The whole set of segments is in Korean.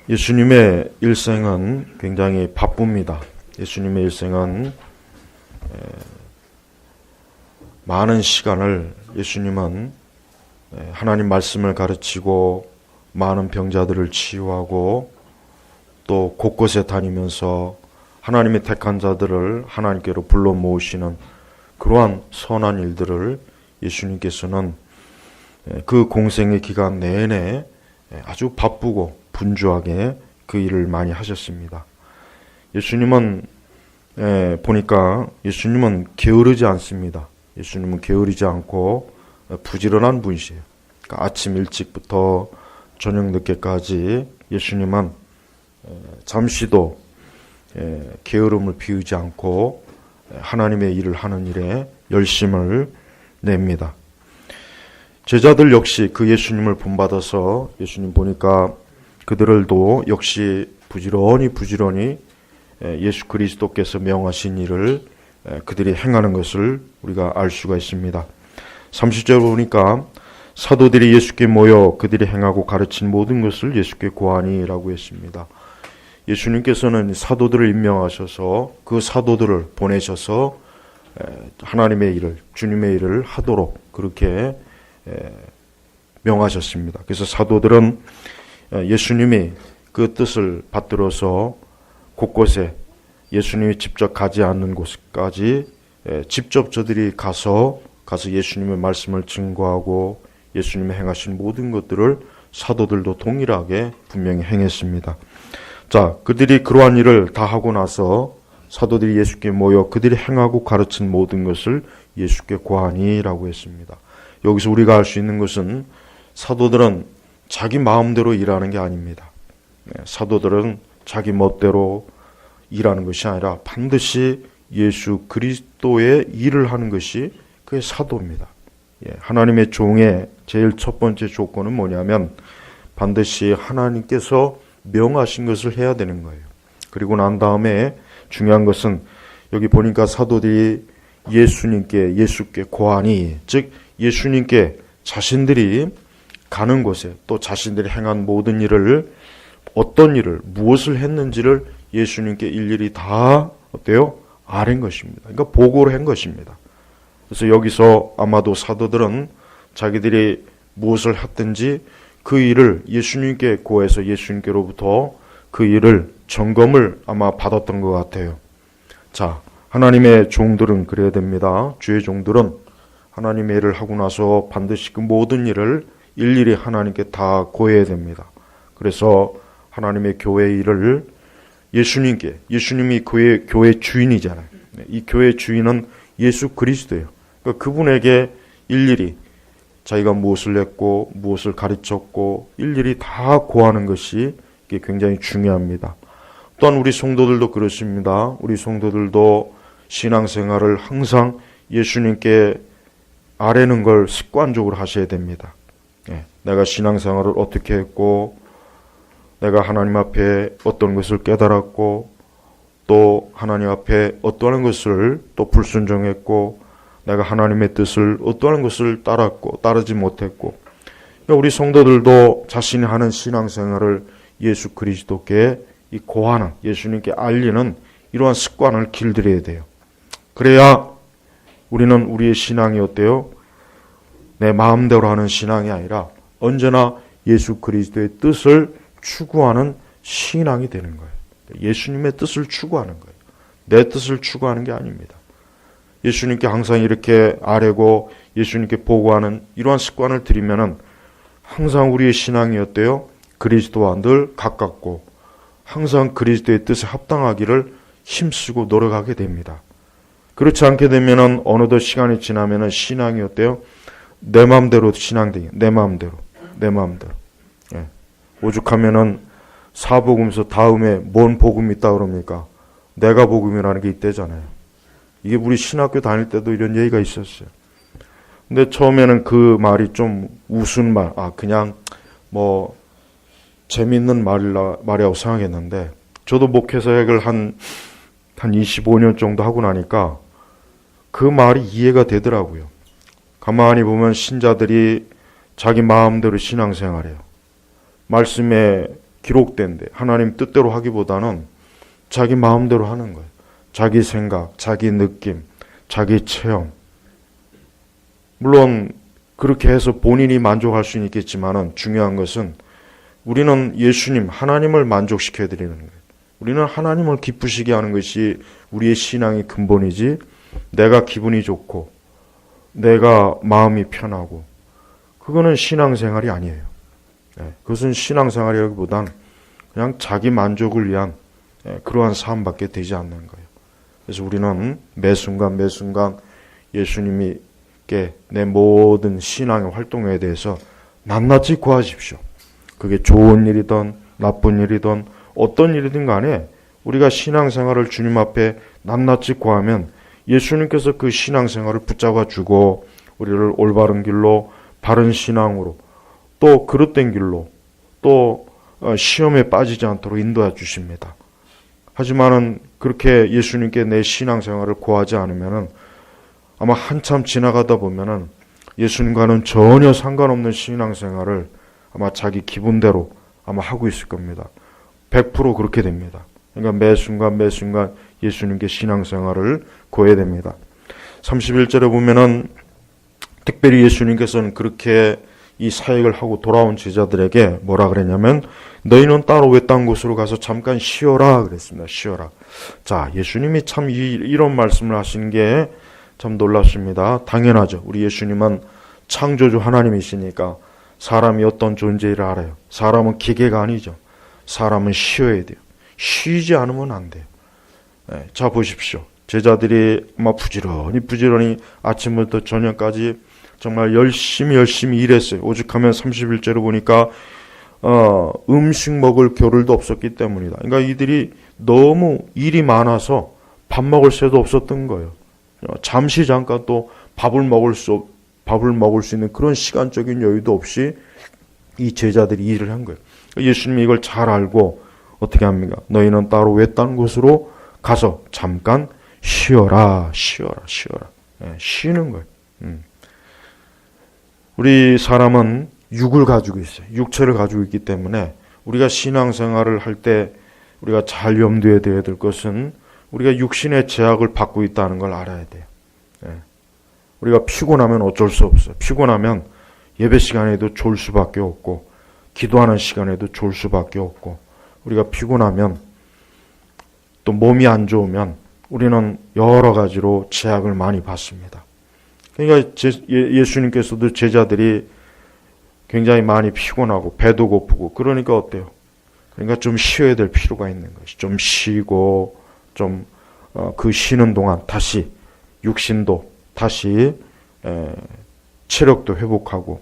예수님의 일생은 굉장히 바쁩니다. 예수님의 일생은 많은 시간을 예수님은 하나님 말씀을 가르치고 많은 병자들을 치유하고 또 곳곳에 다니면서 하나님의 택한 자들을 하나님께로 불러 모으시는 그러한 선한 일들을 예수님께서는 그 공생의 기간 내내 아주 바쁘고 분주하게 그 일을 많이 하셨습니다. 예수님은 보니까 예수님은 게으르지 않습니다. 예수님은 게으르지 않고 부지런한 분이세요. 그러니까 아침 일찍부터 저녁 늦게까지 예수님은 잠시도 게으름을 피우지 않고 하나님의 일을 하는 일에 열심을 냅니다. 제자들 역시 그 예수님을 본받아서 예수님 보니까 그들도 역시 부지런히 예수 그리스도께서 명하신 일을 그들이 행하는 것을 우리가 알 수가 있습니다. 30절 보니까 사도들이 예수께 모여 그들이 행하고 가르친 모든 것을 예수께 고하니라고 했습니다. 예수님께서는 사도들을 임명하셔서 그 사도들을 보내셔서 하나님의 일을, 주님의 일을 하도록 그렇게 명하셨습니다. 그래서 사도들은 예수님이 그 뜻을 받들어서 곳곳에 예수님이 직접 가지 않는 곳까지 직접 저들이 가서 예수님의 말씀을 증거하고 예수님이 행하신 모든 것들을 사도들도 동일하게 분명히 행했습니다. 자, 그들이 그러한 일을 다 하고 나서 사도들이 예수께 모여 그들이 행하고 가르친 모든 것을 예수께 고하니라고 했습니다. 여기서 우리가 알 수 있는 것은 사도들은 자기 마음대로 일하는 게 아닙니다. 사도들은 자기 멋대로 일하는 것이 아니라 반드시 예수 그리스도의 일을 하는 것이 그게 사도입니다. 하나님의 종의 제일 첫 번째 조건은 뭐냐면 반드시 하나님께서 명하신 것을 해야 되는 거예요. 그리고 난 다음에 중요한 것은 여기 보니까 사도들이 예수께 고하니, 즉 예수님께 자신들이 가는 곳에 또 자신들이 행한 모든 일을 어떤 일을 무엇을 했는지를 예수님께 일일이 다 어때요? 아는 것입니다. 그러니까 보고를 한 것입니다. 그래서 여기서 아마도 사도들은 자기들이 무엇을 했든지 그 일을 예수님께 고해서 예수님께로부터 그 일을 점검을 아마 받았던 것 같아요. 자, 하나님의 종들은 그래야 됩니다. 주의 종들은 하나님의 일을 하고 나서 반드시 그 모든 일을 일일이 하나님께 다 고해야 됩니다. 그래서 하나님의 교회 일을 예수님이 교회 주인이잖아요. 이 교회 주인은 예수 그리스도예요. 그러니까 그분에게 일일이 자기가 무엇을 했고 무엇을 가르쳤고 일일이 다 고하는 것이 이게 굉장히 중요합니다. 또한 우리 성도들도 그렇습니다. 우리 성도들도 신앙생활을 항상 예수님께 아뢰는 걸 습관적으로 하셔야 됩니다. 내가 신앙생활을 어떻게 했고 내가 하나님 앞에 어떤 것을 깨달았고 또 하나님 앞에 어떠한 것을 또 불순종했고 내가 하나님의 뜻을 어떠한 것을 따랐고 따르지 못했고 그러니까 우리 성도들도 자신이 하는 신앙생활을 예수 그리스도께 이 고하는 예수님께 알리는 이러한 습관을 길들여야 돼요. 그래야 우리는 우리의 신앙이 어때요? 내 마음대로 하는 신앙이 아니라 언제나 예수 그리스도의 뜻을 추구하는 신앙이 되는 거예요. 예수님의 뜻을 추구하는 거예요. 내 뜻을 추구하는 게 아닙니다. 예수님께 항상 이렇게 아뢰고 예수님께 보고하는 이러한 습관을 들이면은 항상 우리의 신앙이 어때요? 그리스도와 늘 가깝고 항상 그리스도의 뜻에 합당하기를 힘쓰고 노력하게 됩니다. 그렇지 않게 되면은 어느덧 시간이 지나면은 신앙이 어때요? 내 마음대로 신앙되기, 내 마음대로. 오죽하면은 사복음서 다음에 뭔 복음이 있다 그럽니까? 내가 복음이라는 게 있대잖아요. 이게 우리 신학교 다닐 때도 이런 얘기가 있었어요. 근데 처음에는 그 말이 좀 우스운 말, 그냥 뭐 재밌는 말이라고 생각했는데 저도 목회사역을 한 25년 정도 하고 나니까 그 말이 이해가 되더라고요. 가만히 보면 신자들이 자기 마음대로 신앙생활해요. 말씀에 기록된 데 하나님 뜻대로 하기보다는 자기 마음대로 하는 거예요. 자기 생각, 자기 느낌, 자기 체험. 물론 그렇게 해서 본인이 만족할 수는 있겠지만은 중요한 것은 우리는 예수님, 하나님을 만족시켜 드리는 거예요. 우리는 하나님을 기쁘시게 하는 것이 우리의 신앙의 근본이지, 내가 기분이 좋고 내가 마음이 편하고 그거는 신앙생활이 아니에요. 그것은 신앙생활이라기보단 그냥 자기 만족을 위한 그러한 삶밖에 되지 않는 거예요. 그래서 우리는 매 순간 예수님께 내 모든 신앙의 활동에 대해서 낱낱이 구하십시오. 그게 좋은 일이든 나쁜 일이든 어떤 일이든 간에 우리가 신앙생활을 주님 앞에 낱낱이 구하면 예수님께서 그 신앙생활을 붙잡아 주고 우리를 올바른 길로, 바른 신앙으로, 또 그릇된 길로, 또 시험에 빠지지 않도록 인도해 주십니다. 하지만은 그렇게 예수님께 내 신앙생활을 구하지 않으면은 아마 한참 지나가다 보면은 예수님과는 전혀 상관없는 신앙생활을 아마 자기 기분대로 아마 하고 있을 겁니다. 100% 그렇게 됩니다. 그러니까 매 순간 예수님께 신앙생활을 구해야 됩니다. 31절에 보면은 특별히 예수님께서는 그렇게 이 사역을 하고 돌아온 제자들에게 뭐라 그랬냐면 너희는 따로 외딴 곳으로 가서 잠깐 쉬어라 그랬습니다. 쉬어라. 자, 예수님이 참 이런 말씀을 하시는 게 참 놀랍습니다. 당연하죠. 우리 예수님은 창조주 하나님이시니까 사람이 어떤 존재를 알아요. 사람은 기계가 아니죠. 사람은 쉬어야 돼요. 쉬지 않으면 안 돼요. 자, 보십시오. 제자들이 아마 부지런히 아침부터 저녁까지 정말 열심히 일했어요. 오죽하면 31절을 보니까 음식 먹을 겨를도 없었기 때문이다. 그러니까 이들이 너무 일이 많아서 밥 먹을 새도 없었던 거예요. 잠시 잠깐 또 밥을 먹을 수 있는 그런 시간적인 여유도 없이 이 제자들이 일을 한 거예요. 예수님이 이걸 잘 알고 어떻게 합니까? 너희는 따로 외딴 곳으로 가서 잠깐 쉬어라. 쉬는 거예요. 우리 사람은 육을 가지고 있어요. 육체를 가지고 있기 때문에 우리가 신앙생활을 할 때 우리가 잘 염두에 둬야 될 것은 우리가 육신의 제약을 받고 있다는 걸 알아야 돼요. 우리가 피곤하면 어쩔 수 없어요. 피곤하면 예배 시간에도 졸 수밖에 없고 기도하는 시간에도 졸 수밖에 없고 우리가 피곤하면 또 몸이 안 좋으면 우리는 여러 가지로 제약을 많이 받습니다. 그러니까 예수님께서도 제자들이 굉장히 많이 피곤하고 배도 고프고 그러니까 어때요? 그러니까 좀 쉬어야 될 필요가 있는 것이 좀 쉬고 좀 그 쉬는 동안 다시 육신도 다시 체력도 회복하고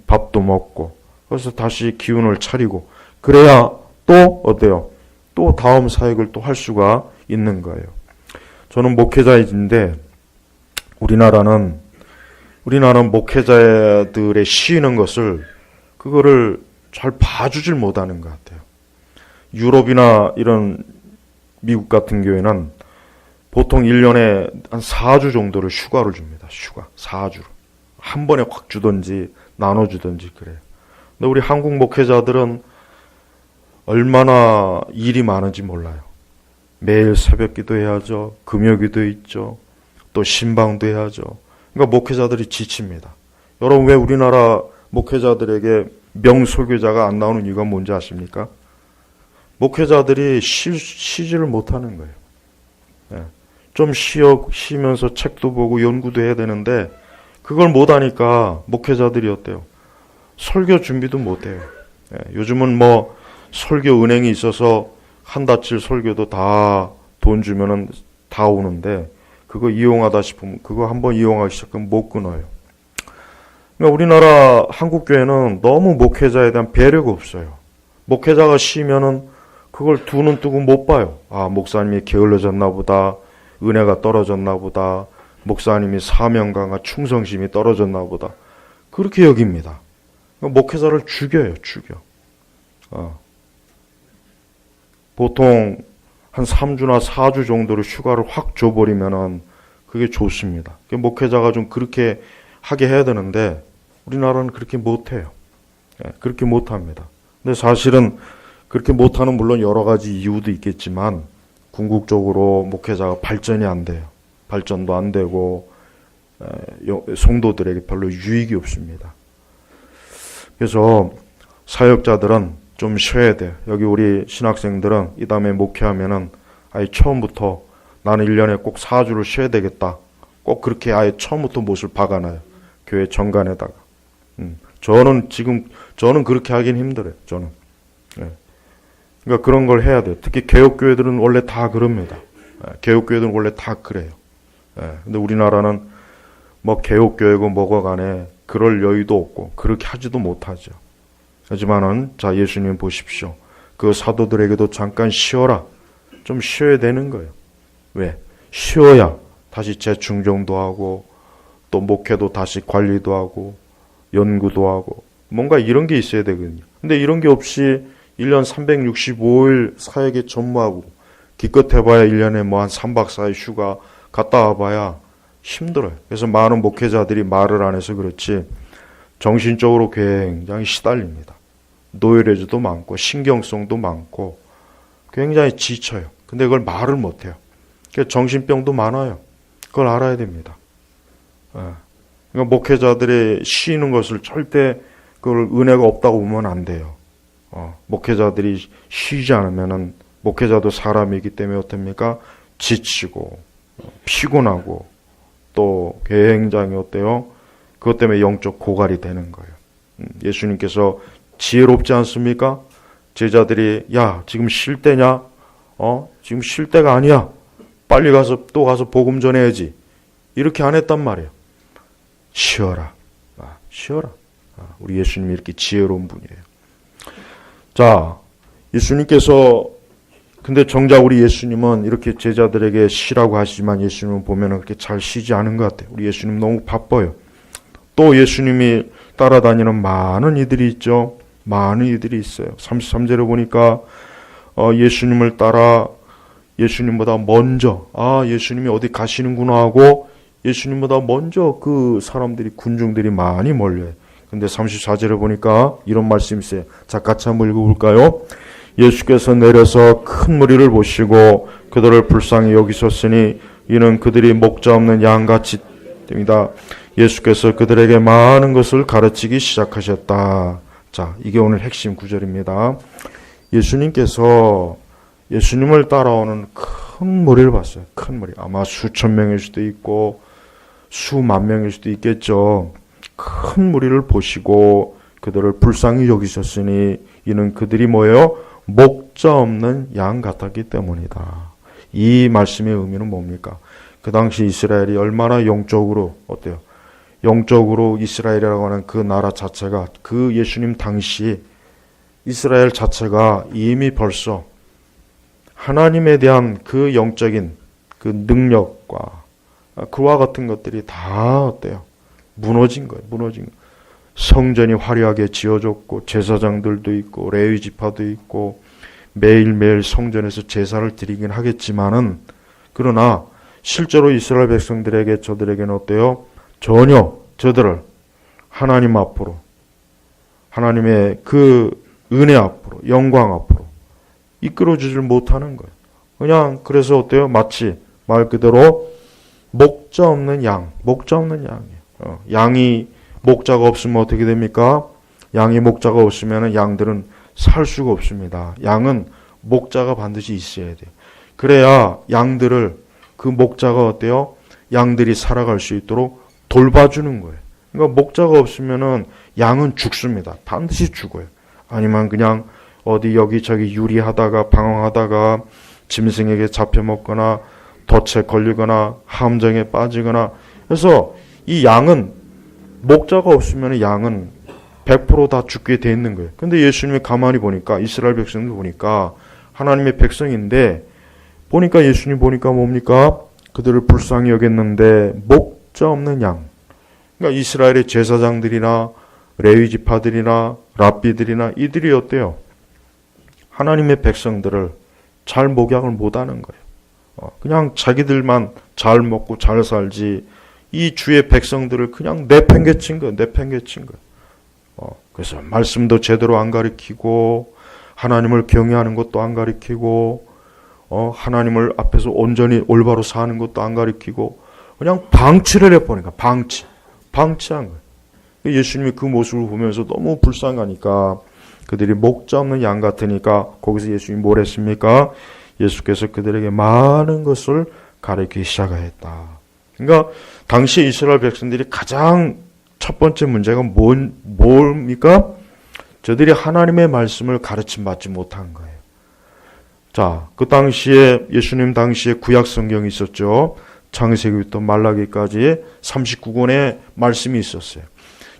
밥도 먹고 그래서 다시 기운을 차리고 그래야 또 어때요? 또 다음 사역을 또 할 수가 있는 거예요. 저는 목회자인데 우리나라는 목회자들의 쉬는 것을 그거를 잘 봐주질 못하는 것 같아요. 유럽이나 이런 미국 같은 경우에는 보통 1년에 한 4주 정도를 휴가를 줍니다. 휴가 4주를. 한 번에 확 주든지 나눠주든지 그래요. 근데 우리 한국 목회자들은 얼마나 일이 많은지 몰라요. 매일 새벽 기도해야죠. 금요기도 있죠. 또 신방도 해야죠. 그러니까 목회자들이 지칩니다. 여러분 왜 우리나라 목회자들에게 명설교자가 안 나오는 이유가 뭔지 아십니까? 목회자들이 쉬지를 못하는 거예요. 좀 쉬면서 책도 보고 연구도 해야 되는데 그걸 못하니까 목회자들이 어때요? 설교 준비도 못해요. 요즘은 뭐 설교 은행이 있어서 한다칠 설교도 다 돈 주면은 다 오는데 그거 이용하다 싶으면 그거 한번 이용하기 시작하면 못 끊어요. 그러니까 우리나라 한국교회는 너무 목회자에 대한 배려가 없어요. 목회자가 쉬면은 그걸 두 눈 뜨고 못 봐요. 아, 목사님이 게을러졌나 보다. 은혜가 떨어졌나 보다. 목사님이 사명감과 충성심이 떨어졌나 보다. 그렇게 여깁니다. 목회자를 죽여요. 보통 한 3주나 4주 정도를 휴가를 확 줘버리면은 그게 좋습니다. 목회자가 좀 그렇게 하게 해야 되는데 우리나라는 그렇게 못해요. 그렇게 못합니다. 근데 사실은 그렇게 못하는 물론 여러 가지 이유도 있겠지만 궁극적으로 목회자가 발전이 안 돼요. 발전도 안 되고 성도들에게 별로 유익이 없습니다. 그래서 사역자들은 좀 쉬어야 돼요. 여기 우리 신학생들은 이 다음에 목회하면은 아예 처음부터 나는 1년에 꼭 4주를 쉬어야 되겠다. 꼭 그렇게 아예 처음부터 못을 박아놔요. 교회 정관에다가. 저는 그렇게 하긴 힘들어요. 저는. 예. 그러니까 그런 걸 해야 돼요. 특히 개혁교회들은 원래 다 그럽니다. 개혁교회들은 원래 다 그래요. 근데 우리나라는 뭐 개혁교회고 뭐가 간에 그럴 여유도 없고 그렇게 하지도 못하죠. 하지만은 자 예수님 보십시오. 그 사도들에게도 잠깐 쉬어라. 좀 쉬어야 되는 거예요. 왜? 쉬어야 다시 재충전도 하고 또 목회도 다시 관리도 하고 연구도 하고 뭔가 이런 게 있어야 되거든요. 근데 이런 게 없이 1년 365일 사역에 전무하고 기껏 해봐야 1년에 뭐 한 3박 4일 휴가 갔다 와봐야 힘들어요. 그래서 많은 목회자들이 말을 안 해서 그렇지 정신적으로 굉장히 시달립니다. 노이로제도 많고 신경성도 많고 굉장히 지쳐요. 근데 그걸 말을 못해요. 그러니까 정신병도 많아요. 그걸 알아야 됩니다. 그러니까 목회자들이 쉬는 것을 절대 그걸 은혜가 없다고 보면 안 돼요. 목회자들이 쉬지 않으면은 목회자도 사람이기 때문에 어떻습니까? 지치고 피곤하고 또 굉장히 어때요? 그것 때문에 영적 고갈이 되는 거예요. 예수님께서 지혜롭지 않습니까? 제자들이 야 지금 쉴 때냐? 지금 쉴 때가 아니야. 빨리 가서 복음 전해야지. 이렇게 안 했단 말이에요. 쉬어라. 쉬어라. 우리 예수님이 이렇게 지혜로운 분이에요. 자, 예수님께서 근데 정작 우리 예수님은 이렇게 제자들에게 쉬라고 하시지만 예수님은 보면 그렇게 잘 쉬지 않은 것 같아요. 우리 예수님 너무 바빠요. 또 예수님이 따라다니는 많은 이들이 있죠. 많은 이들이 있어요. 33절에 보니까 예수님을 따라 예수님보다 먼저 예수님이 어디 가시는구나 하고 예수님보다 먼저 그 사람들이 군중들이 많이 몰려요. 근데 34절에 보니까 이런 말씀이 있어요. 자, 같이 한번 읽어볼까요? 예수께서 내려서 큰 무리를 보시고 그들을 불쌍히 여기셨으니 이는 그들이 목자 없는 양같이 됩니다. 예수께서 그들에게 많은 것을 가르치기 시작하셨다. 자, 이게 오늘 핵심 구절입니다. 예수님께서 예수님을 따라오는 큰 무리를 봤어요. 큰 무리. 아마 수천 명일 수도 있고 수만 명일 수도 있겠죠. 큰 무리를 보시고 그들을 불쌍히 여기셨으니 이는 그들이 뭐예요? 목자 없는 양 같았기 때문이다. 이 말씀의 의미는 뭡니까? 그 당시 이스라엘이 얼마나 영적으로 어때요? 영적으로 이스라엘이라고 하는 그 나라 자체가 그 예수님 당시 이스라엘 자체가 이미 벌써 하나님에 대한 그 영적인 그 능력과 그와 같은 것들이 다 어때요? 무너진 거예요. 무너진 거예요. 성전이 화려하게 지어졌고 제사장들도 있고 레위 지파도 있고 매일매일 성전에서 제사를 드리긴 하겠지만은 그러나 실제로 이스라엘 백성들에게 저들에게는 어때요? 전혀 저들을 하나님 앞으로 하나님의 그 은혜 앞으로 영광 앞으로 이끌어주질 못하는 거예요. 그냥 그래서 어때요? 마치 말 그대로 목자 없는 양, 목자 없는 양이에요. 양이 목자가 없으면 어떻게 됩니까? 양이 목자가 없으면 양들은 살 수가 없습니다. 양은 목자가 반드시 있어야 돼요. 그래야 양들을 그 목자가 어때요? 양들이 살아갈 수 있도록 돌봐주는 거예요. 그러니까 목자가 없으면은 양은 죽습니다. 반드시 죽어요. 아니면 그냥 어디 여기저기 유리하다가 방황하다가 짐승에게 잡혀먹거나 덫에 걸리거나 함정에 빠지거나 그래서 이 양은 목자가 없으면 양은 100% 다 죽게 돼 있는 거예요. 근데 예수님이 가만히 보니까 이스라엘 백성들 보니까 하나님의 백성인데 보니까 예수님 보니까 뭡니까? 그들을 불쌍히 여겼는데 목자 없는 양. 그러니까 이스라엘의 제사장들이나 레위 지파들이나 랍비들이나 이들이 어때요? 하나님의 백성들을 잘 목양을 못하는 거예요. 그냥 자기들만 잘 먹고 잘 살지 이 주의 백성들을 그냥 내팽개친 거예요. 내팽개친 거예요. 그래서 말씀도 제대로 안 가르치고 하나님을 경외하는 것도 안 가르치고 하나님을 앞에서 온전히 올바로 사는 것도 안 가르치고 그냥 방치를 해버리니까 방치한 거예요. 예수님이 그 모습을 보면서 너무 불쌍하니까 그들이 목자 없는 양 같으니까 거기서 예수님이 뭘 했습니까? 예수께서 그들에게 많은 것을 가르치기 시작하였다. 그러니까 당시 이스라엘 백성들이 가장 첫 번째 문제가 뭡니까? 저들이 하나님의 말씀을 가르침 받지 못한 거예요. 자, 그 당시에 예수님 당시에 구약 성경이 있었죠. 창세기부터 말라기까지 39권의 말씀이 있었어요.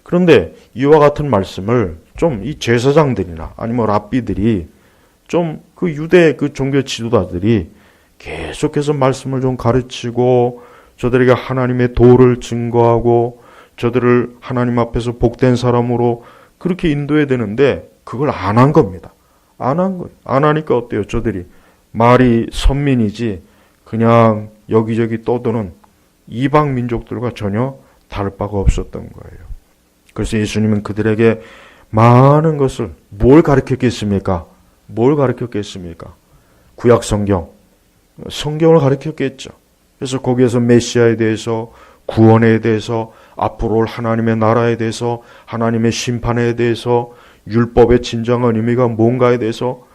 그런데 이와 같은 말씀을 좀 이 제사장들이나 아니면 랍비들이 좀 그 유대 그 종교 지도자들이 계속해서 말씀을 좀 가르치고 저들에게 하나님의 도를 증거하고 저들을 하나님 앞에서 복된 사람으로 그렇게 인도해야 되는데 그걸 안 한 겁니다. 안 한 거예요. 안 하니까 어때요? 저들이 말이 선민이지 그냥 여기저기 떠도는 이방 민족들과 전혀 다를 바가 없었던 거예요. 그래서 예수님은 그들에게 많은 것을 뭘 가르쳤겠습니까? 구약 성경을 가르쳤겠죠. 그래서 거기에서 메시아에 대해서, 구원에 대해서, 앞으로 올 하나님의 나라에 대해서, 하나님의 심판에 대해서, 율법의 진정한 의미가 뭔가에 대해서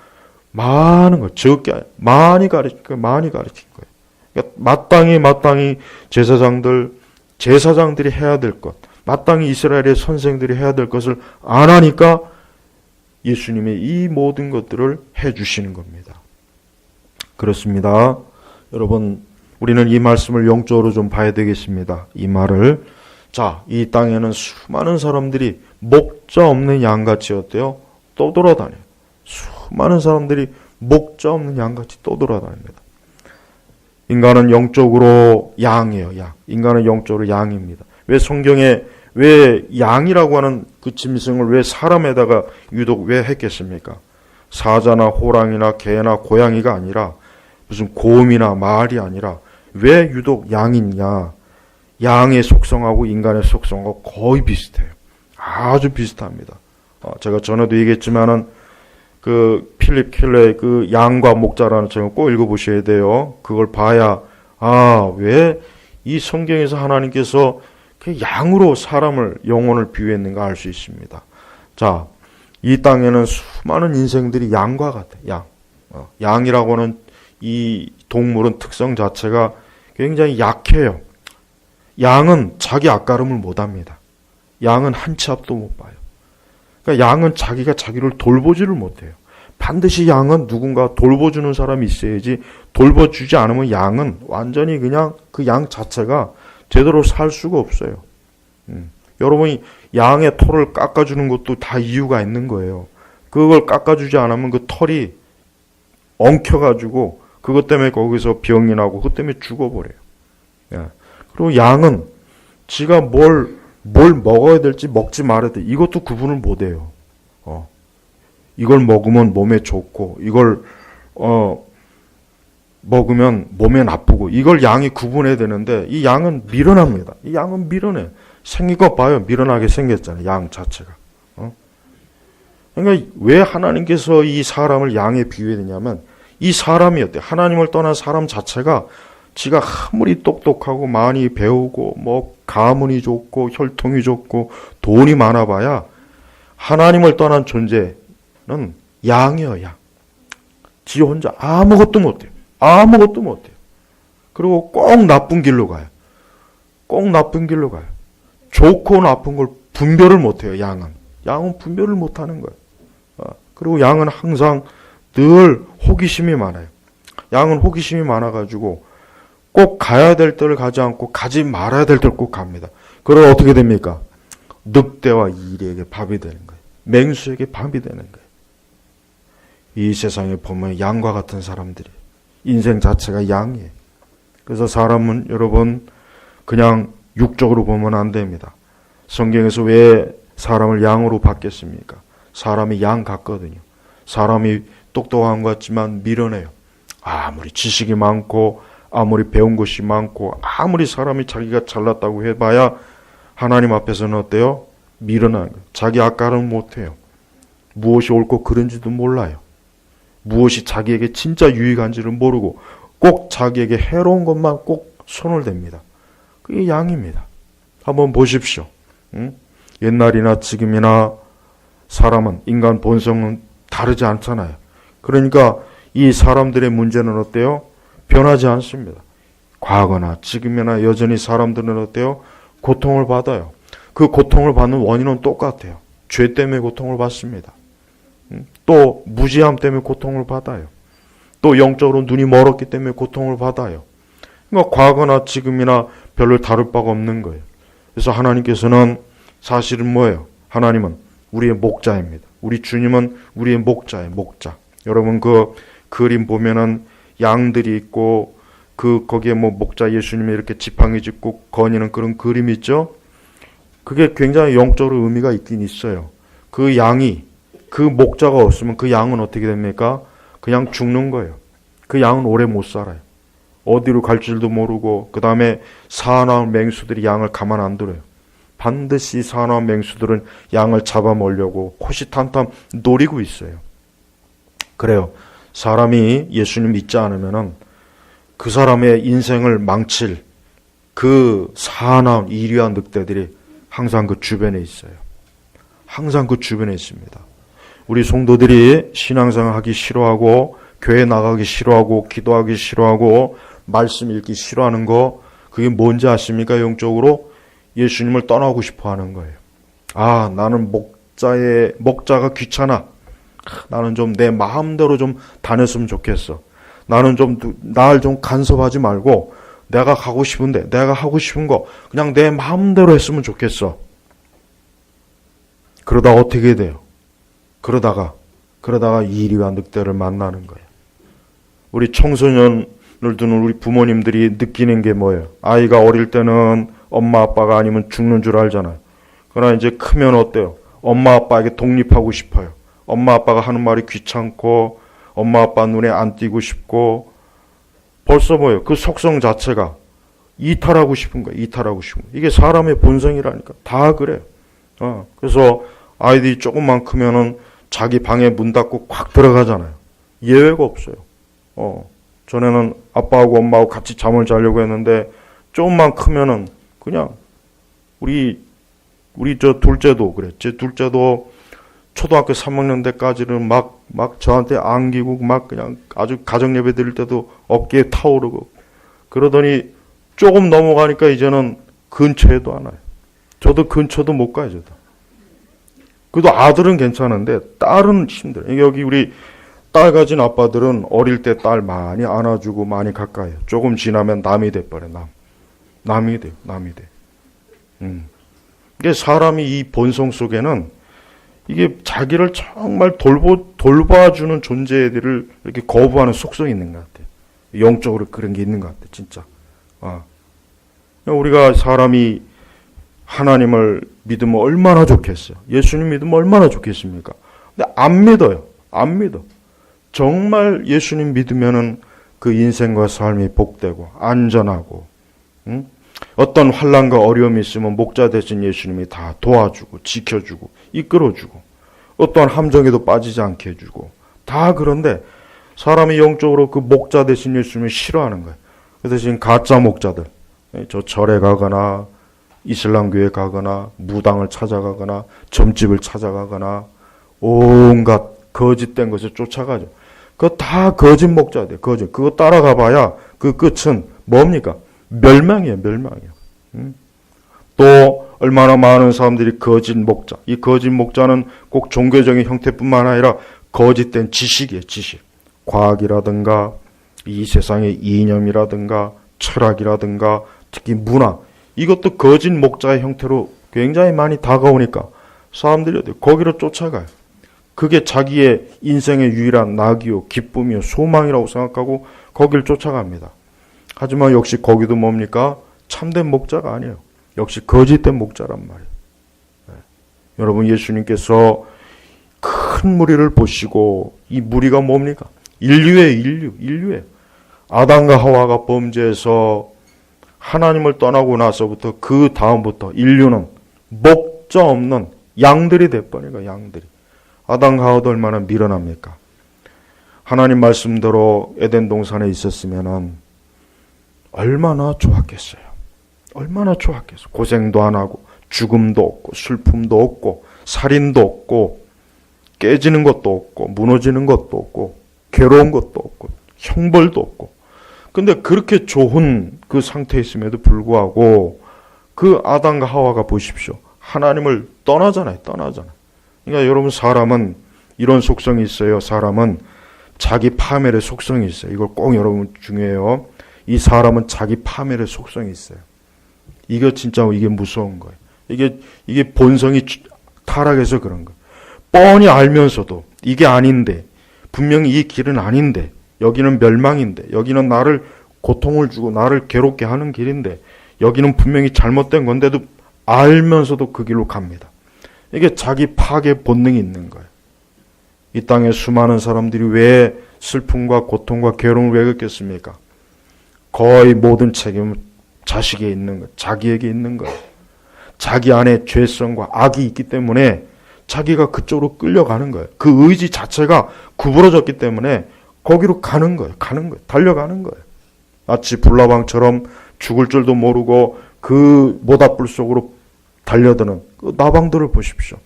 많은 것, 적게 많이 가르친 거예요. 그러니까 마땅히 제사장들이 해야 될 것, 마땅히 이스라엘의 선생들이 해야 될 것을 안 하니까 예수님이 이 모든 것들을 해주시는 겁니다. 그렇습니다. 여러분, 우리는 이 말씀을 영적으로 좀 봐야 되겠습니다. 이 말을. 자, 이 땅에는 수많은 사람들이 목자 없는 양같이 어때요? 떠돌아다녀요. 수많은 사람들이 목자 없는 양같이 떠돌아다닙니다. 인간은 영적으로 양이에요. 인간은 영적으로 양입니다. 왜 성경에 왜 양이라고 하는 그 짐승을 왜 사람에다가 유독 왜 했겠습니까? 사자나 호랑이나 개나 고양이가 아니라 무슨 곰이나 말이 아니라 왜 유독 양이냐? 양의 속성하고 인간의 속성하고 거의 비슷해요. 아주 비슷합니다. 제가 전에도 얘기했지만은 그 필립 켈러의 그 양과 목자라는 책을 꼭 읽어보셔야 돼요. 그걸 봐야 왜 이 성경에서 하나님께서 그 양으로 사람을 영혼을 비유했는가 알 수 있습니다. 자, 이 땅에는 수많은 인생들이 양과 같아요. 양이라고 하는 이 동물은 특성 자체가 굉장히 약해요. 양은 자기 앞가름을 못합니다. 양은 한 치 앞도 못 봐요. 그러니까 양은 자기가 자기를 돌보지를 못해요. 반드시 양은 누군가 돌보주는 사람이 있어야지 돌봐주지 않으면 양은 완전히 그냥 그 양 자체가 제대로 살 수가 없어요. 여러분이 양의 털을 깎아주는 것도 다 이유가 있는 거예요. 그걸 깎아주지 않으면 그 털이 엉켜가지고 그것 때문에 거기서 병이 나고 그것 때문에 죽어버려요. 그리고 양은 지가 뭘 먹어야 될지 먹지 말아야 돼. 이것도 구분을 못해요. 이걸 먹으면 몸에 좋고 이걸 먹으면 몸에 나쁘고 이걸 양이 구분해야 되는데 이 양은 미련합니다. 이 양은 미련해. 생긴 거 봐요. 미련하게 생겼잖아요. 양 자체가. 그러니까 왜 하나님께서 이 사람을 양에 비유했냐면 이 사람이 어때? 하나님을 떠난 사람 자체가 지가 아무리 똑똑하고 많이 배우고 뭐 가문이 좋고 혈통이 좋고 돈이 많아봐야 하나님을 떠난 존재는 양이에요. 양. 지 혼자 아무것도 못해요. 그리고 꼭 나쁜 길로 가요. 좋고 나쁜 걸 분별을 못해요. 양은 분별을 못하는 거예요. 그리고 양은 항상 늘 호기심이 많아요. 양은 호기심이 많아가지고 꼭 가야 될 때를 가지 않고 가지 말아야 될 때를 꼭 갑니다. 그러면 어떻게 됩니까? 늑대와 이리에게 밥이 되는 거예요. 맹수에게 밥이 되는 거예요. 이 세상에 보면 양과 같은 사람들이 인생 자체가 양이에요. 그래서 사람은 여러분 그냥 육적으로 보면 안 됩니다. 성경에서 왜 사람을 양으로 바뀌었습니까? 사람이 양 같거든요. 사람이 똑똑한 것 같지만 미련해요. 아무리 지식이 많고 아무리 배운 것이 많고 아무리 사람이 자기가 잘났다고 해봐야 하나님 앞에서는 어때요? 미련한 거예요. 자기 앞가름 못해요. 무엇이 옳고 그른지도 몰라요. 무엇이 자기에게 진짜 유익한지를 모르고 꼭 자기에게 해로운 것만 꼭 손을 댑니다. 그게 양입니다. 한번 보십시오. 옛날이나 지금이나 사람은, 인간 본성은 다르지 않잖아요. 그러니까 이 사람들의 문제는 어때요? 변하지 않습니다. 과거나 지금이나 여전히 사람들은 어때요? 고통을 받아요. 그 고통을 받는 원인은 똑같아요. 죄 때문에 고통을 받습니다. 또 무지함 때문에 고통을 받아요. 또 영적으로 눈이 멀었기 때문에 고통을 받아요. 그러니까 과거나 지금이나 별로 다를 바가 없는 거예요. 그래서 하나님께서는 사실은 뭐예요? 하나님은 우리의 목자입니다. 우리 주님은 우리의 목자예요. 목자. 여러분 그 그림 보면은 양들이 있고 거기에 뭐 목자 예수님이 이렇게 지팡이 짚고 거니는 그런 그림이 있죠? 그게 굉장히 영적으로 의미가 있긴 있어요. 그 양이, 그 목자가 없으면 그 양은 어떻게 됩니까? 그냥 죽는 거예요. 그 양은 오래 못 살아요. 어디로 갈 줄도 모르고, 그 다음에 사나운 맹수들이 양을 가만 안 들어요. 반드시 사나운 맹수들은 양을 잡아먹으려고 호시탐탐 노리고 있어요. 그래요. 사람이 예수님 믿지 않으면은 그 사람의 인생을 망칠 그 사나운 이리한 늑대들이 항상 그 주변에 있어요. 항상 그 주변에 있습니다. 우리 성도들이 신앙생활 하기 싫어하고 교회 나가기 싫어하고 기도하기 싫어하고 말씀 읽기 싫어하는 거, 그게 뭔지 아십니까? 영적으로 예수님을 떠나고 싶어 하는 거예요. 아, 나는 목자가 귀찮아. 나는 좀 내 마음대로 좀 다녔으면 좋겠어. 나는 좀 날 좀 간섭하지 말고 내가 가고 싶은데, 내가 하고 싶은 거 그냥 내 마음대로 했으면 좋겠어. 그러다 어떻게 돼요? 그러다가 이리와 늑대를 만나는 거예요. 우리 청소년을 두는 우리 부모님들이 느끼는 게 뭐예요? 아이가 어릴 때는 엄마 아빠가 아니면 죽는 줄 알잖아요. 그러나 이제 크면 어때요? 엄마 아빠에게 독립하고 싶어요. 엄마 아빠가 하는 말이 귀찮고 엄마 아빠 눈에 안 띄고 싶고, 벌써 뭐예요? 그 속성 자체가 이탈하고 싶은 거예요. 이탈하고 싶은 거예요. 이게 사람의 본성이라니까. 다 그래요. 그래서 아이들이 조금만 크면은 자기 방에 문 닫고 콱 들어가잖아요. 예외가 없어요. 전에는 아빠하고 엄마하고 같이 잠을 자려고 했는데 조금만 크면은 그냥 우리 저 둘째도 그래. 제 둘째도 초등학교 3학년 때까지는 막 저한테 안기고 막 그냥 아주 가정 예배 드릴 때도 어깨에 타오르고 그러더니 조금 넘어가니까 이제는 근처에도 안 와요. 저도 근처도 못 가요, 저도. 그래도 아들은 괜찮은데 딸은 힘들어요. 여기 우리 딸 가진 아빠들은 어릴 때 딸 많이 안아주고 많이 가까이요. 조금 지나면 남이 돼버려. 남이 돼요. 이게 사람이 이 본성 속에는 이게 자기를 정말 돌봐주는 존재들을 이렇게 거부하는 속성이 있는 것 같아요. 영적으로 그런 게 있는 것 같아요, 진짜. 우리가 사람이 하나님을 믿으면 얼마나 좋겠어요. 예수님 믿으면 얼마나 좋겠습니까? 근데 안 믿어요. 안 믿어. 정말 예수님 믿으면은 그 인생과 삶이 복되고 안전하고, 어떤 환난과 어려움이 있으면 목자 되신 예수님이 다 도와주고 지켜주고 이끌어주고 어떠한 함정에도 빠지지 않게 해주고 다. 그런데 사람이 영적으로 그 목자 되신 예수님을 싫어하는 거예요. 그래서 지금 가짜 목자들, 저 절에 가거나 이슬람교회 가거나 무당을 찾아가거나 점집을 찾아가거나 온갖 거짓된 것을 쫓아가죠. 그거 다 거짓 목자들, 거짓. 그거 따라가 봐야 그 끝은 뭡니까? 멸망이에요. 또 얼마나 많은 사람들이 거짓 목자. 이 거짓 목자는 꼭 종교적인 형태뿐만 아니라 거짓된 지식이에요. 지식. 과학이라든가 이 세상의 이념이라든가 철학이라든가 특히 문화, 이것도 거짓 목자의 형태로 굉장히 많이 다가오니까 사람들이 거기로 쫓아가요. 그게 자기의 인생의 유일한 낙이요, 기쁨이요, 소망이라고 생각하고 거기를 쫓아갑니다. 하지만 역시 거기도 뭡니까? 참된 목자가 아니에요. 역시 거짓된 목자란 말이에요. 여러분, 예수님께서 큰 무리를 보시고, 이 무리가 뭡니까? 인류예요. 아담과 하와가 범죄해서 하나님을 떠나고 나서부터 그 다음부터 인류는 목자 없는 양들이 돼버린 거예요. 양들이. 아담과 하와도 얼마나 미련합니까? 하나님 말씀대로 에덴 동산에 있었으면 얼마나 좋았겠어요. 얼마나 좋았겠어요. 고생도 안 하고 죽음도 없고 슬픔도 없고 살인도 없고 깨지는 것도 없고 무너지는 것도 없고 괴로운 것도 없고 형벌도 없고. 근데 그렇게 좋은 그 상태에 있음에도 불구하고 그 아담과 하와가 보십시오. 하나님을 떠나잖아요. 그러니까 여러분, 사람은 이런 속성이 있어요. 사람은 자기 파멸의 속성이 있어요. 이걸 꼭 여러분 중요해요. 이 사람은 자기 파멸의 속성이 있어요. 이거 진짜 이게 무서운 거예요. 이게 본성이 타락해서 그런 거예요. 뻔히 알면서도 이게 아닌데, 분명히 이 길은 아닌데, 여기는 멸망인데, 여기는 나를 고통을 주고 나를 괴롭게 하는 길인데, 여기는 분명히 잘못된 건데도 알면서도 그 길로 갑니다. 이게 자기 파괴 본능이 있는 거예요. 이 땅에 수많은 사람들이 왜 슬픔과 고통과 괴로움을 왜 겪겠습니까? 거의 모든 책임은 자식에 있는 거예요. 자기에게 있는 거예요. 자기 안에 죄성과 악이 있기 때문에 자기가 그쪽으로 끌려가는 거예요. 그 의지 자체가 구부러졌기 때문에 거기로 가는 거예요. 달려가는 거예요. 마치 불나방처럼 죽을 줄도 모르고 그 모닥불 속으로 달려드는 그 나방들을 보십시오.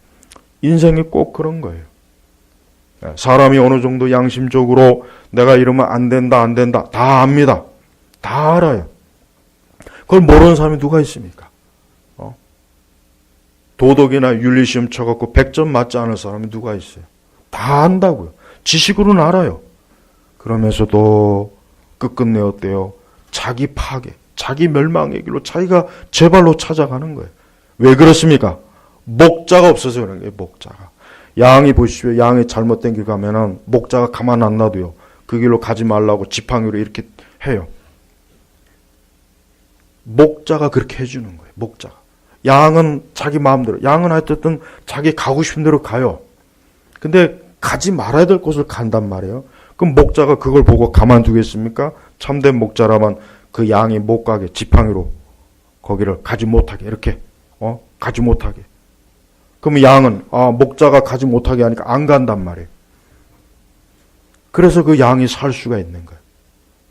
인생이 꼭 그런 거예요. 사람이 어느 정도 양심적으로 내가 이러면 안 된다 다 압니다. 다 알아요. 그걸 모르는 사람이 누가 있습니까? 도덕이나 윤리시험 쳐갖고 100점 맞지 않을 사람이 누가 있어요? 다 안다고요. 지식으로는 알아요. 그러면서도 끝끝내 어때요? 자기 파괴, 자기 멸망의 길로 자기가 제 발로 찾아가는 거예요. 왜 그렇습니까? 목자가 없어서 그런 거예요. 목자가. 양이 보십시오. 양이 잘못된 길 가면은 목자가 가만 안 놔둬요. 그 길로 가지 말라고 지팡이로 이렇게 해요. 목자가 그렇게 해주는 거예요. 목자가. 양은 자기 마음대로, 양은 하여튼 자기 가고 싶은 대로 가요. 근데 가지 말아야 될 곳을 간단 말이에요. 그럼 목자가 그걸 보고 가만두겠습니까? 참된 목자라면 그 양이 못 가게 지팡이로 거기를 가지 못하게 이렇게 가지 못하게. 그러면 양은 목자가 가지 못하게 하니까 안 간단 말이에요. 그래서 그 양이 살 수가 있는 거예요.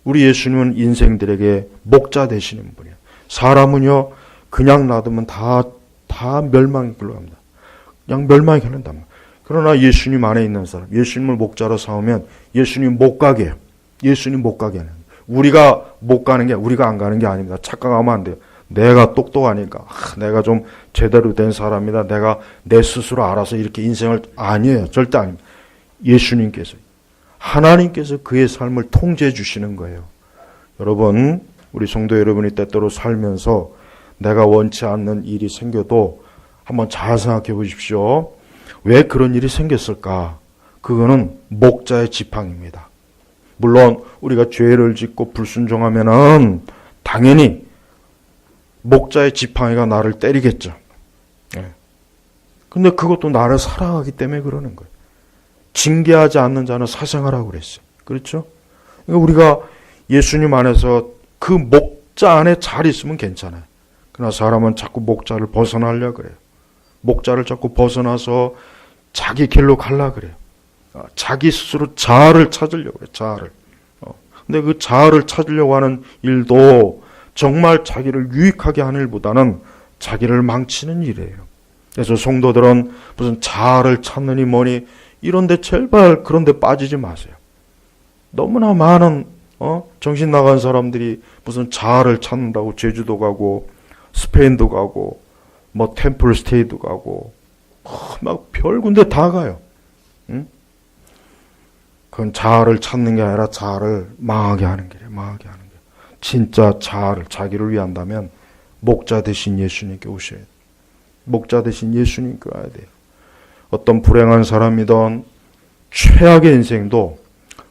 우리 예수님은 인생들에게 목자 되시는 분이에요. 사람은요 그냥 놔두면 다 멸망의 길로 갑니다. 그냥 멸망의 길로 간단 말이에요. 그러나 예수님 안에 있는 사람, 예수님을 목자로 삼으면 예수님 못 가게 해요. 예수님 못 가게 하는. 우리가 못 가는 게 우리가 안 가는 게 아닙니다. 착각하면 안 돼요. 내가 똑똑하니까 내가 좀 제대로 된 사람이다. 내가 내 스스로 알아서 이렇게 인생을 아니에요. 절대 아닙니다. 예수님께서 하나님께서 그의 삶을 통제해 주시는 거예요. 여러분, 우리 성도 여러분이 때때로 살면서 내가 원치 않는 일이 생겨도 한번 잘 생각해 보십시오. 왜 그런 일이 생겼을까? 그거는 목자의 지팡이입니다. 물론 우리가 죄를 짓고 불순종하면은 당연히 목자의 지팡이가 나를 때리겠죠. 근데 그것도 나를 사랑하기 때문에 그러는 거예요. 징계하지 않는 자는 사생하라고 그랬어요. 그렇죠? 그러니까 우리가 예수님 안에서 그 목자 안에 잘 있으면 괜찮아요. 그러나 사람은 자꾸 목자를 벗어나려고 그래요. 목자를 자꾸 벗어나서 자기 길로 가려고 그래요. 자기 스스로 자아를 찾으려고 그래요. 자아를. 근데 그 자아를 찾으려고 하는 일도 정말 자기를 유익하게 하는 일보다는 자기를 망치는 일이에요. 그래서 성도들은 무슨 자아를 찾느니 뭐니 이런데 제발 그런데 빠지지 마세요. 너무나 많은 정신 나간 사람들이 무슨 자아를 찾는다고 제주도 가고 스페인도 가고 뭐 템플 스테이도 가고 막 별 군데 다 가요. 응? 그건 자아를 찾는 게 아니라 자아를 망하게 하는 길이에요. 망하게 하는 길. 진짜 자아를 자기를 위한다면 목자 되신 예수님께 오셔야 돼요. 목자 되신 예수님께 와야 돼요. 어떤 불행한 사람이든 최악의 인생도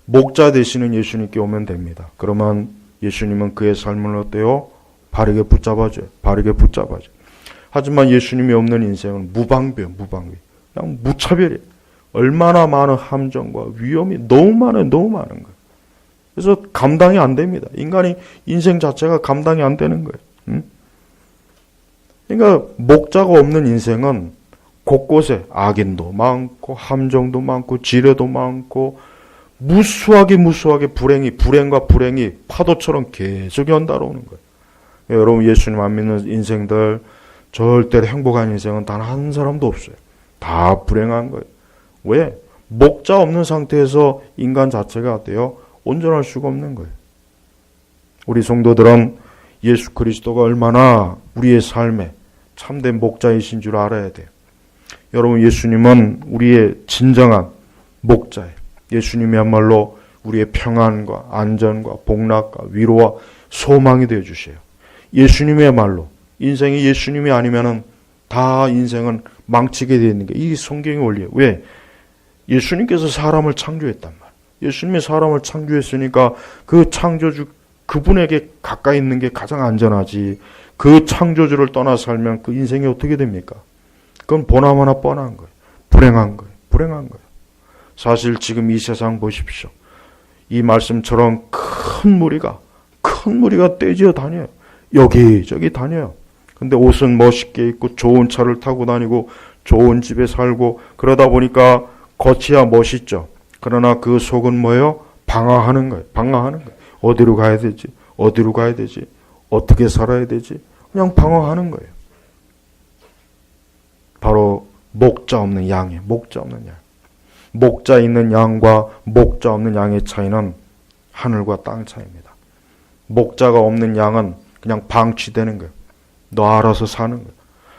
목자 되시는 예수님께 오면 됩니다. 그러면 예수님은 그의 삶을 어때요? 바르게 붙잡아줘요. 바르게 붙잡아줘요. 하지만 예수님이 없는 인생은 무방비예요. 무방비. 그냥 무차별이에요. 얼마나 많은 함정과 위험이 너무 많은 거예요. 그래서 감당이 안 됩니다. 인간이 인생 자체가 감당이 안 되는 거예요. 응? 그러니까 목자가 없는 인생은 곳곳에 악인도 많고 함정도 많고 지뢰도 많고 무수하게 불행과 불행이 파도처럼 계속 연달아오는 거예요. 여러분, 예수님 안 믿는 인생들 절대로 행복한 인생은 단 한 사람도 없어요. 다 불행한 거예요. 왜? 목자 없는 상태에서 인간 자체가 돼요. 온전할 수가 없는 거예요. 우리 성도들은 예수 그리스도가 얼마나 우리의 삶에 참된 목자이신 줄 알아야 돼요. 여러분, 예수님은 우리의 진정한 목자예요. 예수님이야말로 우리의 평안과 안전과 복락과 위로와 소망이 되어 주셔요. 예수님이야말로 인생이 예수님이 아니면은 다 인생은 망치게 되어 있는 게 이 성경의 원리예요. 왜? 예수님께서 사람을 창조했단 말이에요. 예수님이 사람을 창조했으니까 그 창조주 그분에게 가까이 있는 게 가장 안전하지. 그 창조주를 떠나 살면 그 인생이 어떻게 됩니까? 그건 보나마나 뻔한 거예요. 불행한 거예요. 사실 지금 이 세상 보십시오. 이 말씀처럼 큰 무리가 떼지어 다녀요. 여기저기 다녀요. 근데 옷은 멋있게 입고 좋은 차를 타고 다니고 좋은 집에 살고 그러다 보니까 겉이야 멋있죠. 그러나 그 속은 뭐예요? 방황하는 거예요. 어디로 가야 되지? 어떻게 살아야 되지? 그냥 방황하는 거예요. 바로 목자 없는 양이에요. 목자 있는 양과 목자 없는 양의 차이는 하늘과 땅 차이입니다. 목자가 없는 양은 그냥 방치되는 거예요. 너 알아서 사는 거예요.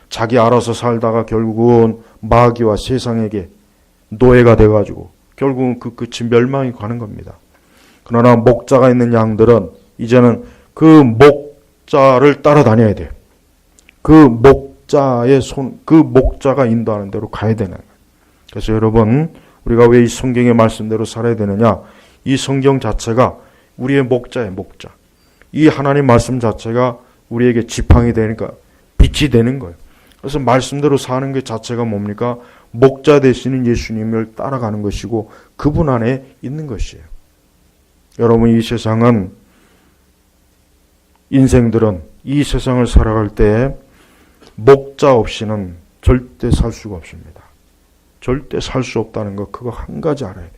자기 알아서 살다가 결국은 마귀와 세상에게 노예가 돼가지고 결국은 그 끝이 멸망이 가는 겁니다. 그러나 목자가 있는 양들은 이제는 그 목자를 따라다녀야 돼요. 그 목자가 인도하는 대로 가야 되는 거예요. 그래서 여러분, 우리가 왜 이 성경의 말씀대로 살아야 되느냐? 이 성경 자체가 우리의 목자예요, 목자. 이 하나님 말씀 자체가 우리에게 지팡이 되니까 빛이 되는 거예요. 그래서 말씀대로 사는 것 자체가 뭡니까? 목자 되시는 예수님을 따라가는 것이고 그분 안에 있는 것이에요. 여러분, 이 세상은 인생들은 이 세상을 살아갈 때 목자 없이는 절대 살 수가 없습니다. 절대 살 수 없다는 거 그거 한 가지 알아야 돼요.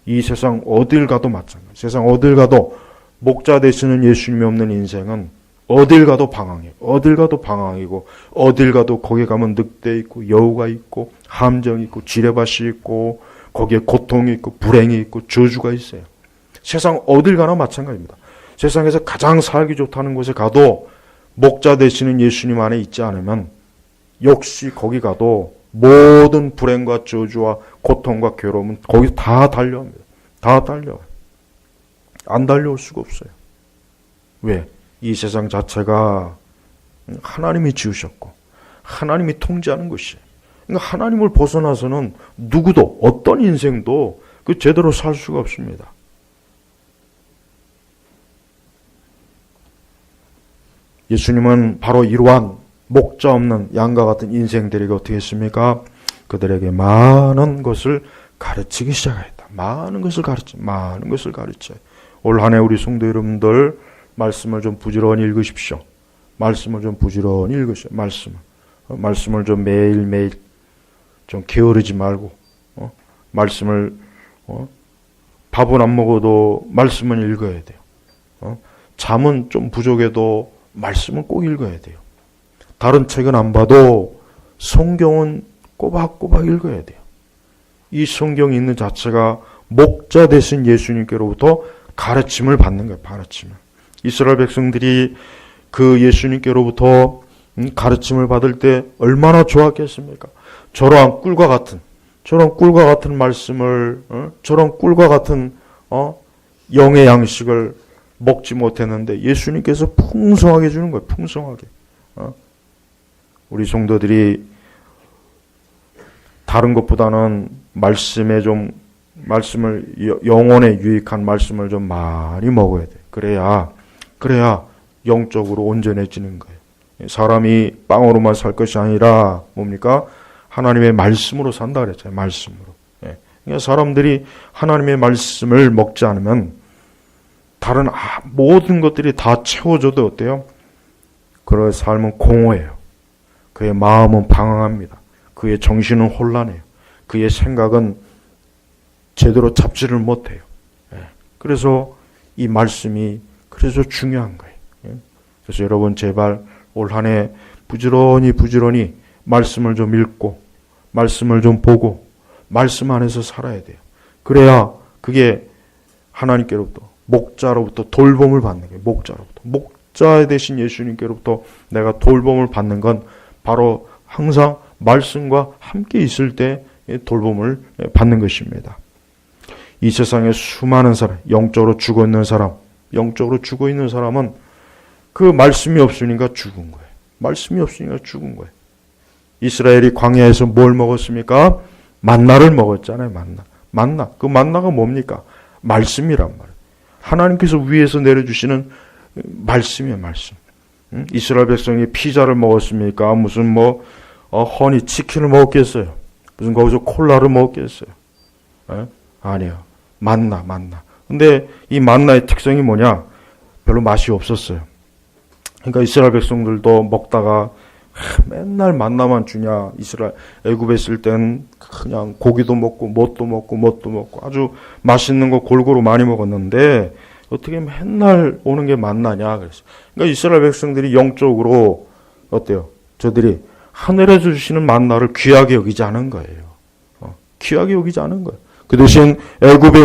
이 세상 어딜 가도 마찬가지. 세상 어딜 가도 목자 되시는 예수님이 없는 인생은 어딜 가도 방황이에요. 어딜 가도 거기 가면 늑대 있고 여우가 있고 함정이 있고 지뢰밭이 있고 거기에 고통이 있고 불행이 있고 저주가 있어요. 세상 어딜 가나 마찬가지입니다. 세상에서 가장 살기 좋다는 곳에 가도 목자 되시는 예수님 안에 있지 않으면 역시 거기 가도 모든 불행과 저주와 고통과 괴로움은 거기 다 달려옵니다. 다 달려와요. 안 달려올 수가 없어요. 왜? 이 세상 자체가 하나님이 지으셨고 하나님이 통제하는 것이에요. 그러니까 하나님을 벗어나서는 누구도 어떤 인생도 그 제대로 살 수가 없습니다. 예수님은 바로 이러한 목자 없는 양과 같은 인생들에게 어떻게 했습니까? 그들에게 많은 것을 가르치기 시작했다. 많은 것을 가르쳐요. 올 한 해 우리 성도 여러분들 말씀을 좀 부지런히 읽으십시오. 말씀을 좀 매일매일 좀 게으르지 말고 말씀을 밥은 안 먹어도 말씀은 읽어야 돼요. 잠은 좀 부족해도 말씀은 꼭 읽어야 돼요. 다른 책은 안 봐도 성경은 꼬박꼬박 읽어야 돼요. 이 성경이 있는 자체가 목자 되신 예수님께로부터 가르침을 받는 거예요. 가르침을. 이스라엘 백성들이 그 예수님께로부터 가르침을 받을 때 얼마나 좋았겠습니까? 저런 꿀과 같은 말씀을, 저런 꿀과 같은 영의 양식을 먹지 못했는데 예수님께서 풍성하게 주는 거예요. 풍성하게. 우리 성도들이 다른 것보다는 말씀을 영혼에 유익한 말씀을 좀 많이 먹어야 돼. 그래야 영적으로 온전해지는 거예요. 사람이 빵으로만 살 것이 아니라 뭡니까? 하나님의 말씀으로 산다 그랬잖아요. 말씀으로. 그러니까 사람들이 하나님의 말씀을 먹지 않으면 다른 모든 것들이 다 채워져도 어때요? 그의 삶은 공허해요. 그의 마음은 방황합니다. 그의 정신은 혼란해요. 그의 생각은 제대로 잡지를 못해요. 그래서 이 말씀이 그래서 중요한 거예요. 그래서 여러분 제발 올 한 해 부지런히 말씀을 좀 읽고 말씀을 좀 보고 말씀 안에서 살아야 돼요. 그래야 그게 하나님께로부터 목자로부터 돌봄을 받는 거예요. 목자 대신 예수님께로부터 내가 돌봄을 받는 건 바로 항상 말씀과 함께 있을 때 돌봄을 받는 것입니다. 이 세상에 수많은 사람, 영적으로 죽어 있는 사람은 그 말씀이 없으니까 죽은 거예요. 말씀이 없으니까 죽은 거예요. 이스라엘이 광야에서 뭘 먹었습니까? 만나를 먹었잖아요. 만나. 그 만나가 뭡니까? 말씀이란 말이에요. 하나님께서 위에서 내려주시는 말씀이에요. 말씀. 이스라엘 백성이 피자를 먹었습니까? 무슨 허니 치킨을 먹었겠어요? 무슨 거기서 콜라를 먹었겠어요? 아니요. 만나. 근데 이 만나의 특성이 뭐냐? 별로 맛이 없었어요. 그러니까 이스라엘 백성들도 먹다가 맨날 만나만 주냐. 애굽에 있을 땐 그냥 고기도 먹고 뭣도 먹고 아주 맛있는 거 골고루 많이 먹었는데 어떻게 맨날 오는 게 만나냐 그랬어요. 그러니까 이스라엘 백성들이 영적으로 어때요? 저들이 하늘에서 주시는 만나를 귀하게 여기지 않은 거예요. 귀하게 여기지 않은 거예요. 그 대신 애굽의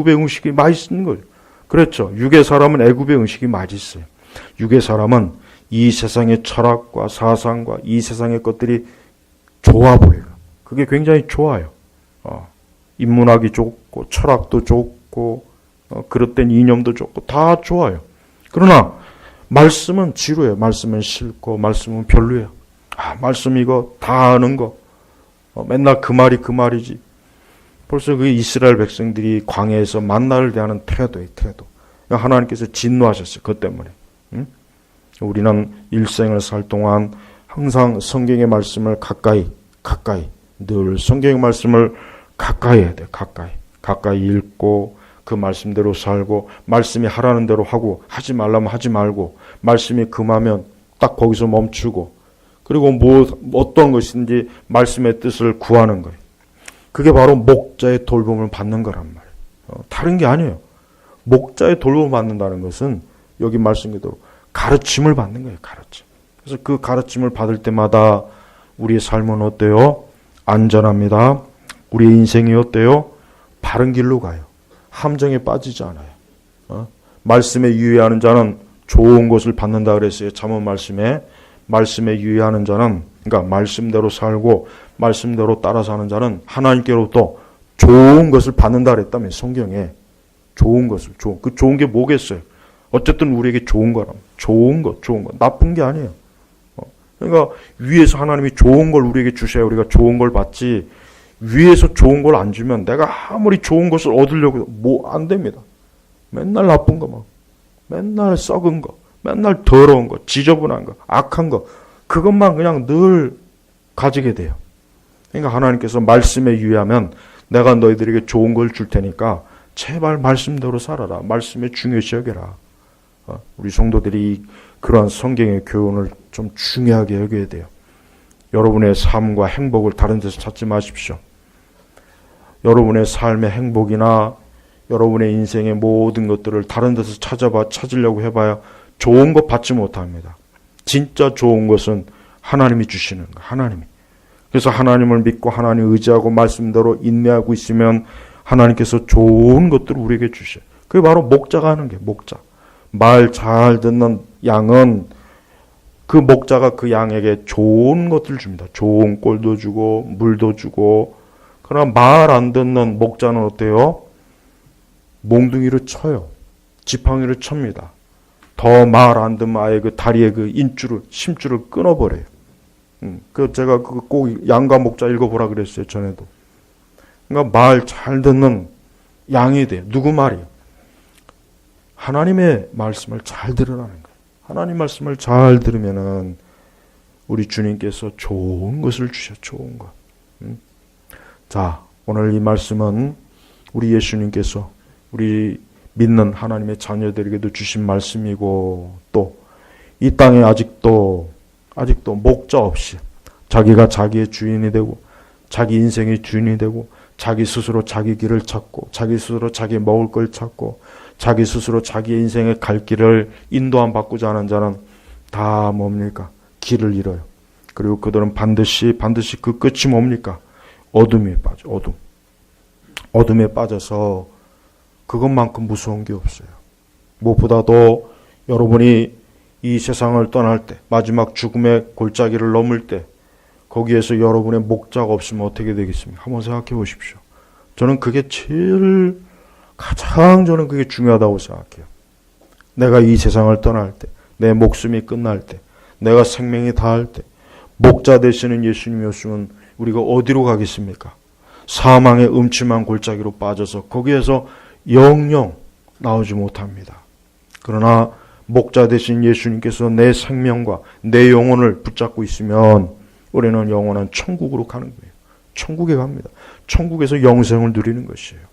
음식이 맛있는 거예요. 그렇죠. 육의 사람은 애굽의 음식이 맛있어요. 육의 사람은 이 세상의 철학과 사상과 이 세상의 것들이 좋아 보여요. 그게 굉장히 좋아요. 인문학이 좋고 철학도 좋고 그릇된 이념도 좋고 다 좋아요. 그러나 말씀은 지루해요. 말씀은 싫고 말씀은 별로예요. 말씀 이거 다 아는 거 맨날 그 말이지. 벌써 그 이스라엘 백성들이 광야에서 만나를 대하는 태도예요. 태도. 하나님께서 진노하셨어요. 그것 때문에. 우리는 일생을 살 동안 항상 성경의 말씀을 가까이 늘 성경의 말씀을 가까이 해야 돼요. 가까이 읽고 그 말씀대로 살고 말씀이 하라는 대로 하고 하지 말라면 하지 말고 말씀이 금하면 딱 거기서 멈추고 그리고 어떤 것인지 말씀의 뜻을 구하는 거예요. 그게 바로 목자의 돌봄을 받는 거란 말이에요. 다른 게 아니에요. 목자의 돌봄을 받는다는 것은 여기 말씀 그대로 가르침을 받는 거예요. 가르침. 그래서 그 가르침을 받을 때마다 우리의 삶은 어때요? 안전합니다. 우리의 인생이 어때요? 바른 길로 가요. 함정에 빠지지 않아요. 말씀에 유의하는 자는 좋은 것을 받는다 그랬어요. 잠언 말씀에 유의하는 자는 그러니까 말씀대로 살고 말씀대로 따라 사는 자는 하나님께로부터 좋은 것을 받는다 그랬다면 성경에 좋은 게 뭐겠어요? 어쨌든 우리에게 좋은 거라면 좋은 거 나쁜 게 아니에요. 그러니까 위에서 하나님이 좋은 걸 우리에게 주셔야 우리가 좋은 걸 받지 위에서 좋은 걸 안 주면 내가 아무리 좋은 것을 얻으려고 안 됩니다. 맨날 나쁜 거 맨날 썩은 거 맨날 더러운 거 지저분한 거 악한 거 그것만 그냥 늘 가지게 돼요. 그러니까 하나님께서 말씀에 유의하면 내가 너희들에게 좋은 걸 줄 테니까 제발 말씀대로 살아라. 말씀에 중요시 여겨라. 우리 성도들이 그러한 성경의 교훈을 좀 중요하게 여겨야 돼요. 여러분의 삶과 행복을 다른 데서 찾지 마십시오. 여러분의 삶의 행복이나 여러분의 인생의 모든 것들을 다른 데서 찾으려고 해봐야 좋은 것 받지 못합니다. 진짜 좋은 것은 하나님이 주시는 거예요. 하나님이. 그래서 하나님을 믿고 하나님 의지하고 말씀대로 인내하고 있으면 하나님께서 좋은 것들을 우리에게 주셔요. 그게 바로 목자가 하는 게 목자. 말 잘 듣는 양은 그 목자가 그 양에게 좋은 것들을 줍니다. 좋은 꼴도 주고 물도 주고. 그러나 말 안 듣는 목자는 어때요? 몽둥이를 쳐요. 지팡이를 칩니다. 더 말 안 듣면 아예 그 다리에 그 심줄을 끊어버려요. 제가 꼭 양과 목자 읽어보라 그랬어요. 전에도. 그러니까 말 잘 듣는 양이 돼요. 누구 말이요? 하나님의 말씀을 잘 들으라는 거예요. 하나님 말씀을 잘 들으면은 우리 주님께서 좋은 것을 주셔. 좋은 것. 자, 오늘 이 말씀은 우리 예수님께서 우리 믿는 하나님의 자녀들에게도 주신 말씀이고 또 이 땅에 아직도 목자 없이 자기가 자기의 주인이 되고 자기 인생의 주인이 되고 자기 스스로 자기 길을 찾고 자기 스스로 자기 먹을 걸 찾고 자기 스스로 자기의 인생의 갈 길을 인도함 받고자 하는 자는 다 뭡니까? 길을 잃어요. 그리고 그들은 반드시 그 끝이 뭡니까? 어둠에 빠져. 어둠에 빠져서 그것만큼 무서운 게 없어요. 무엇보다도 여러분이 이 세상을 떠날 때, 마지막 죽음의 골짜기를 넘을 때 거기에서 여러분의 목자가 없으면 어떻게 되겠습니까? 한번 생각해 보십시오. 저는 그게 가장 저는 그게 중요하다고 생각해요. 내가 이 세상을 떠날 때, 내 목숨이 끝날 때, 내가 생명이 다할 때 목자 되시는 예수님이었으면 우리가 어디로 가겠습니까? 사망의 음침한 골짜기로 빠져서 거기에서 영영 나오지 못합니다. 그러나 목자 되신 예수님께서 내 생명과 내 영혼을 붙잡고 있으면 우리는 영원한 천국으로 가는 거예요. 천국에 갑니다. 천국에서 영생을 누리는 것이에요.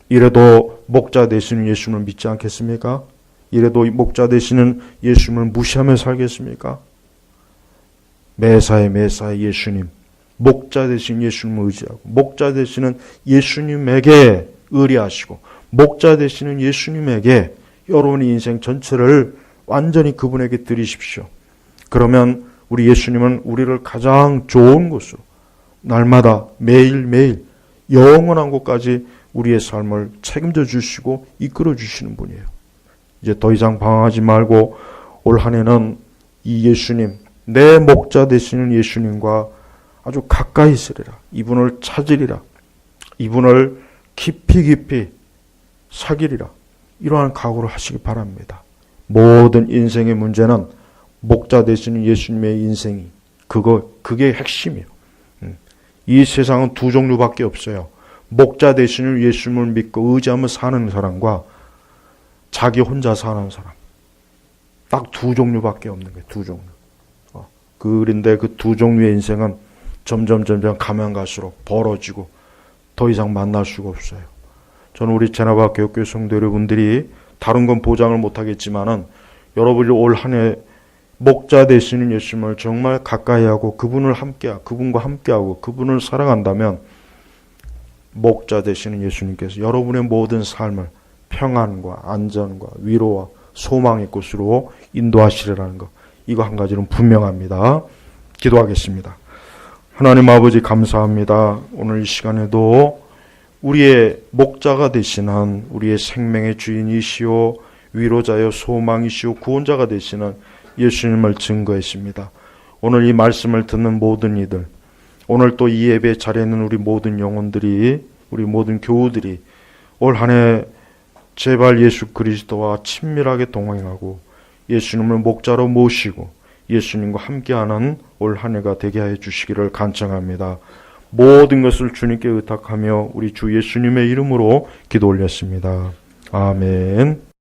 이래도 목자 되시는 예수님을 믿지 않겠습니까? 이래도 목자 되시는 예수님을 무시하며 살겠습니까? 매사에 예수님, 목자 되신 예수님을 의지하고 목자 되시는 예수님에게 의뢰하시고 목자 되시는 예수님에게 여러분의 인생 전체를 완전히 그분에게 드리십시오. 그러면 우리 예수님은 우리를 가장 좋은 곳으로 날마다 매일매일 영원한 곳까지 우리의 삶을 책임져 주시고 이끌어 주시는 분이에요. 이제 더 이상 방황하지 말고 올 한 해는 이 예수님, 내 목자 되시는 예수님과 아주 가까이 있으리라. 이분을 찾으리라. 이분을 깊이 사귀리라. 이러한 각오를 하시기 바랍니다. 모든 인생의 문제는 목자 되시는 예수님의 인생이 그게 핵심이에요. 이 세상은 두 종류밖에 없어요. 목자 되시는 예수님을 믿고 의지하며 사는 사람과 자기 혼자 사는 사람. 딱 두 종류밖에 없는 거예요. 두 종류. 그런데 그 두 종류의 인생은 점점 가면 갈수록 벌어지고 더 이상 만날 수가 없어요. 저는 우리 제나바 교육교회 성도 여러분들이 다른 건 보장을 못하겠지만은 여러분이 올 한 해 목자 되시는 예수님을 정말 가까이 하고 그분과 함께하고 그분을 사랑한다면 목자 되시는 예수님께서 여러분의 모든 삶을 평안과 안전과 위로와 소망의 곳으로 인도하시리라는 것. 이거 한 가지는 분명합니다. 기도하겠습니다. 하나님 아버지 감사합니다. 오늘 이 시간에도 우리의 목자가 되시는 우리의 생명의 주인이시오 위로자여 소망이시오 구원자가 되시는 예수님을 증거했습니다. 오늘 이 말씀을 듣는 모든 이들, 오늘 또 이 예배 자리에 있는 우리 모든 영혼들이, 우리 모든 교우들이 올 한 해 제발 예수 그리스도와 친밀하게 동행하고 예수님을 목자로 모시고 예수님과 함께하는 올 한 해가 되게 해 주시기를 간청합니다. 모든 것을 주님께 의탁하며 우리 주 예수님의 이름으로 기도 올렸습니다. 아멘.